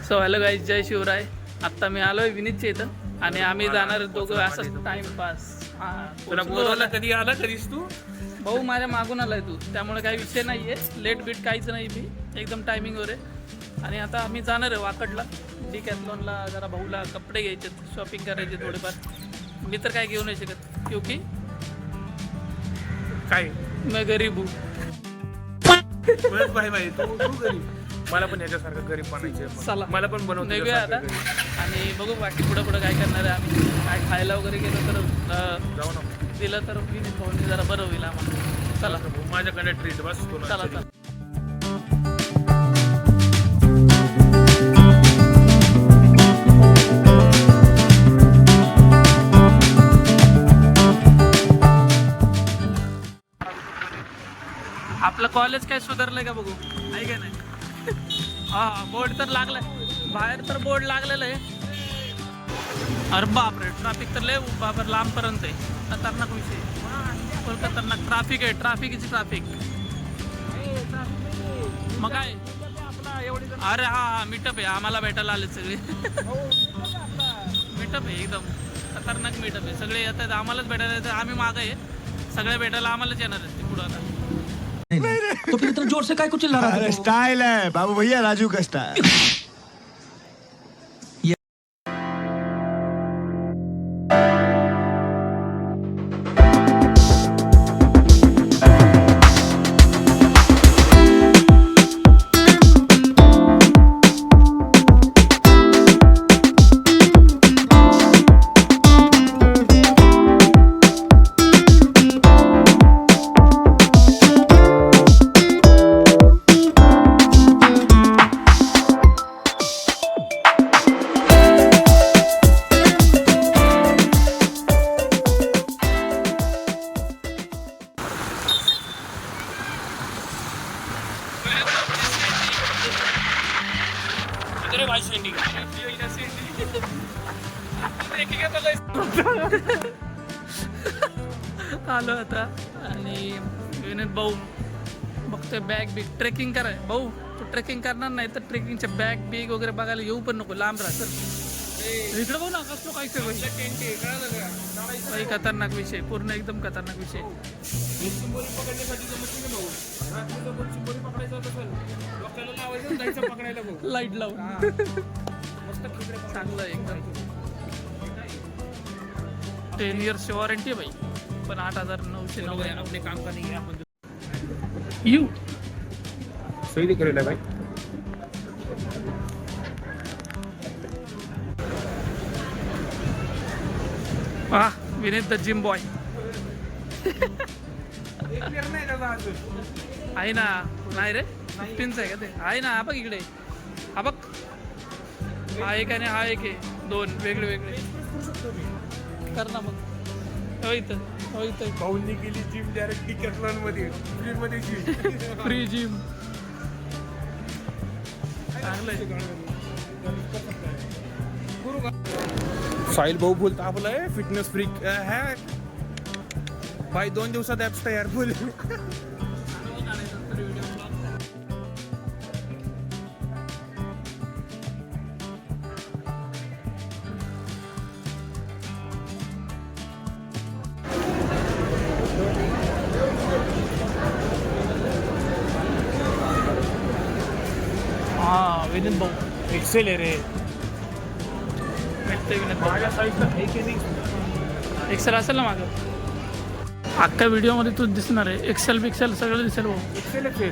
So hello guys, जय शिवराय. आत्ता मी आलोय विनीतच्या इथं आणि आम्ही जाणार दोघं असंच टाइमपास. तुला बोलवलं कधी आला कधीच तू भाऊ माझ्या मागून आलाय तू, त्यामुळे काही विषय नाही आहे. लेट बीट काहीच नाही, मी एकदम टायमिंगवर आहे. आणि आता आम्ही जाणार आहे वाकडला डिकॅथलॉनला. जरा भाऊला कपडे घ्यायचे, शॉपिंग करायचे थोडेफार. मी तर काय घेऊ नाही शकत क्योंकि काय मैं गरीब हूँ. बस भाई भाई तू गरीब. मला पण याच्यासारखं गरीब बनायचे. चला मला पण बनवतो निघूया आता आणि बघू बाकी पुढं पुढं काय करणार आहे. आम्ही काय खायला वगैरे गेलो तर जाऊ ना. दिलं तर विनीत भाऊनी जरा बरं होईल आम्हाला. चला माझ्याकडे ट्रीट बस तुला. चला चला. आपलं कॉलेज काय सुधारलंय का बघू, आहे का नाही? हा बोर्ड तर लागलाय, बाहेर तर बोर्ड लागलेलं आहे. अरे बापरे, ट्रॅफिक तर लय बाबर लांबपर्यंत आहे. खतरनाक विषय, फुल खतरनाक ट्रॅफिक आहे. ट्रॅफिकची ट्रॅफिक. मग काय अरे हा मीटअप आहे, आम्हाला भेटायला आले सगळे. मीटअप आहे एकदम खतरनाक मीटअप आहे. सगळे येतात आम्हालाच भेटायला येतात. आम्ही मागं आहे, सगळे भेटायला आम्हालाच येणार आहेत पुढं. आता तो फिर इतना जोर से काय को चिल्ला रहा था? स्टाइल है बाबू भैया, राजू का स्टाइल. आलो आता आणि विनीत भाऊ बघतोय बॅग बिग ट्रेकिंग कराय. भाऊ तू ट्रेकिंग करणार नाही तर ट्रेकिंगच्या बॅग बिग वगैरे बघायला येऊ पण नको, लांब राहत. इकडे बघू ना कसलो काय काही खतरनाक विषय, पूर्ण एकदम खतरनाक विषय. लाईट लावून चांगलं एकदम. 10 years वॉरंटी आहे भाई, पण 8,999 अपने काम का नहीं है. आपण यू सही करेल भाई. वाह विनीत द जिम बॉय. आहे ना, नाही रे 15च आहे का ते? आहे ना, हा बघ इकडे, हा बघ, हा एक आणि हा एक आहे, दोन वेगळे वेगळे. कर ना मग. हो इथं, हो इथं भाऊंनी केली जिम डायरेक्ट डिकॅथलॉन मध्ये, फ्री मध्ये जिम. Free gym. चांगलं साहिल भाऊ बोलता आपलं फिटनेस फ्रीक है भाई. 2 दिवसात ॲप्स तयार बोल. हा विनीत भाऊ एक्सेल आहे रे. भेटते विनीत भाऊ. माझ्या साईजला आहे की नाही? एक्सेल असेल ना माझं. अख्ख्या व्हिडिओमध्ये तू दिसणार आहे. एक्सेल बिक्सेल सगळं दिसेल भाऊ. एक्सेलच आहे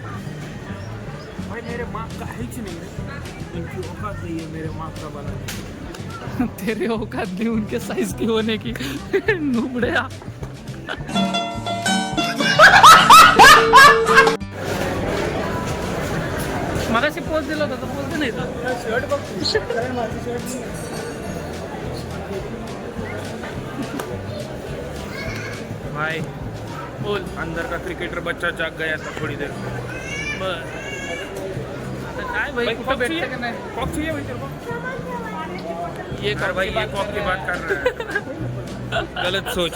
भाई. मेरे माप का है ही नहीं है. इनकी औकात नहीं है मेरे माप का बनाने. तेरे औकात नहीं उनके साइज की होने की. नुबड़या. मगाशी पोच दिला होता, पोच नाही तर शर्ट बघ, शर्ट भाई. बोल. अंदर का क्रिकेटर बच्चा जाग गया था थोड़ी देर. बर आता काय भाई, कुठं भेटतं का नाही? कॉक चाहिए भाई तेरे को? ये कर भाई, ये कॉक की बात कर रहा है. गलत सोच.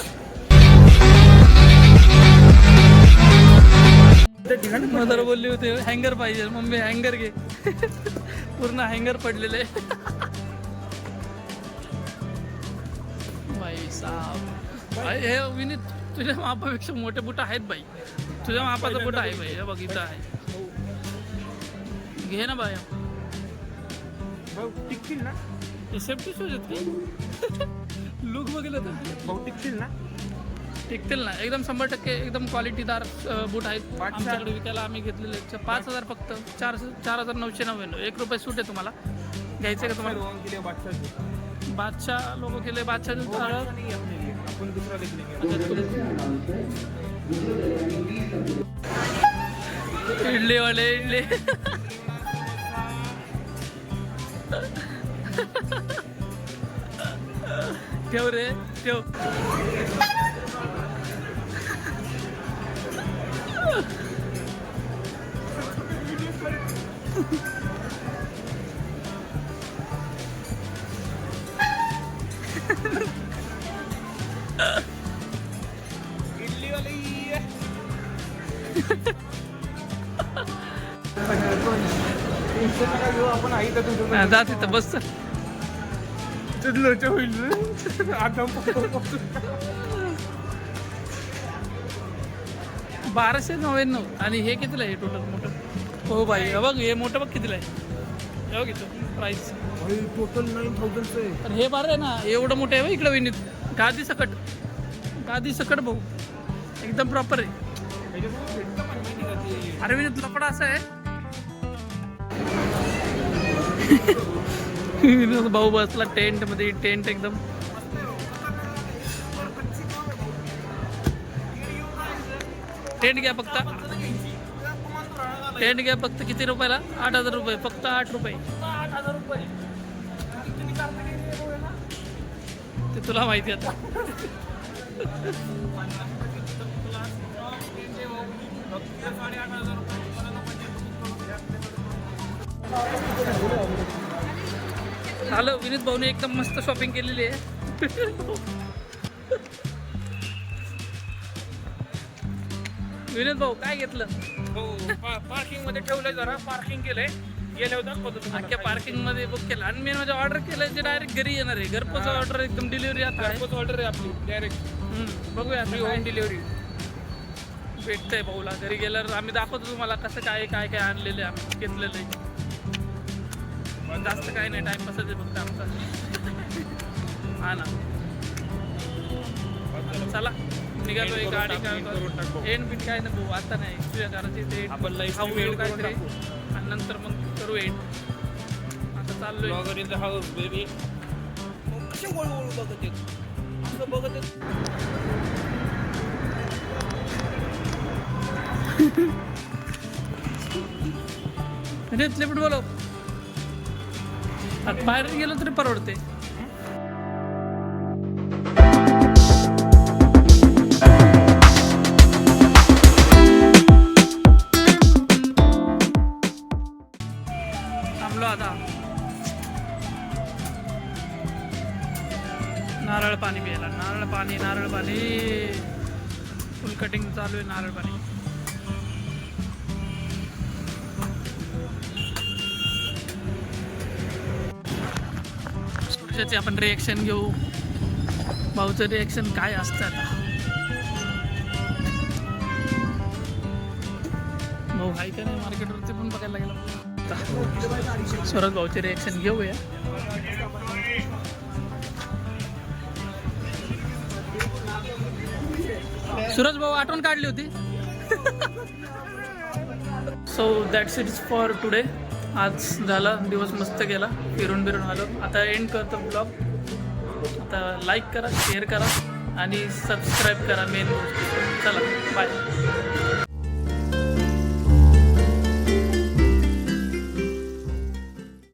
मदर बोलली होती हँगर पाहिजे, मम्मी हँगर घे. पूर्ण हँगर पडलेले बाई साहेब. हे विनीत तुझ्या मापापेक्षा मोठे बुट आहेत बाई. तुझ्या मापाचं बुट आहे बाई. हे बघ इथं आहे. घे ना बाई. भाऊ टिकतील ना? हे सेफ्टी शूज आहेत की लुक बघितलं तर भाऊ टिकतील ना? टिकतील ना एकदम 100% एकदम क्वालिटीदार बूट आहेत. आमच्याकडे विकायला आम्ही घेतलेले 5,000 फक्त. 4,999. 1 रुपये सूट आहे. तुम्हाला घ्यायचं का तुम्हाला? बादशाह लोक केले. बादशाह आपण दुसरा देखील इडली वाले इडली ठेव रे ठेव. इडली वाली आपण आई तर तुझं जा तिथं बस. चढलं होईल आता 1299. आणि हे कितीला आहे टोटल मोठं? हो बाई हे बघ हे मोठं बघ कितीला आहे. हे बघ इथं प्राईस. टोटल 9,000 आहे. पण हे बरं आहे ना एवढं मोठं आहे बघ इकडं विनीत. गादी सकट भाऊ एकदम प्रॉपर आहे. अरे विनीत लपडा असं आहे. विनीत भाऊ बसला टेंट मध्ये. टेंट एकदम टेंट घ्या फक्त. टेंट घ्या फक्त. किती रुपयाला? 8,000 रुपये फक्त. 8 रुपये ते तुला माहिती आता. झालं. विनीत भाऊने एकदम मस्त शॉपिंग केलेली आहे. विनीत भाऊ काय घेतलं? हो पार्किंग मध्ये ठेवलंय. जरा पार्किंग केलंय. गेल्या होत्या अख्ख्या पार्किंग मध्ये बुक केलं. आणि मेन म्हणजे ऑर्डर केलं जे डायरेक्ट घरी येणार आहे. घरपोच ऑर्डर एकदम डिलिव्हरी आता आहे. ऑर्डर आहे आपली डायरेक्ट बघूया होम डिलिव्हरी. भेटतंय भाऊला. घरी गेल्यावर आम्ही दाखवतो तुम्हाला कसं काय काय काय आणलेलं आहे आम्ही घेतलेलं आहे. जास्त काय नाही टाइमपासच आहे फक्त आमचा. हा ना चला निघालोय. गाडी काय एंड बीट काय नाही भाऊ आता नाही. तुझ्या घराची ते आपण लाईफ खाऊ वेळ काहीतरी आणि नंतर मग करू एंड. आता चाललोय. Blogger in the house baby. कसे वळवळ बघत येत असं बघत येत. लिफ्ट बोलव. आता बाहेर गेलो तरी परवडते. थांबलो आता. नारळ पाणी प्यायला. नारळ पाणी फुल कटिंग चालू आहे. नारळ पाणी त्याचे आपण रिएक्शन घेऊ. भाऊचं रिएक्शन काय असतं आता. भाऊ आहे का नाही मार्केटवरती पण बघायला गेलं. सुरज भाऊचे रिएक्शन घेऊया. सूरज भाऊ आठवण काढली होती. So that's it's for today. आज झाला दिवस मस्त गेला. फिरून आलो. आता एंड करतो ब्लॉग. आता लाईक करा, शेअर करा आणि सबस्क्राईब करा. मेन गोष्ट. चला बाय.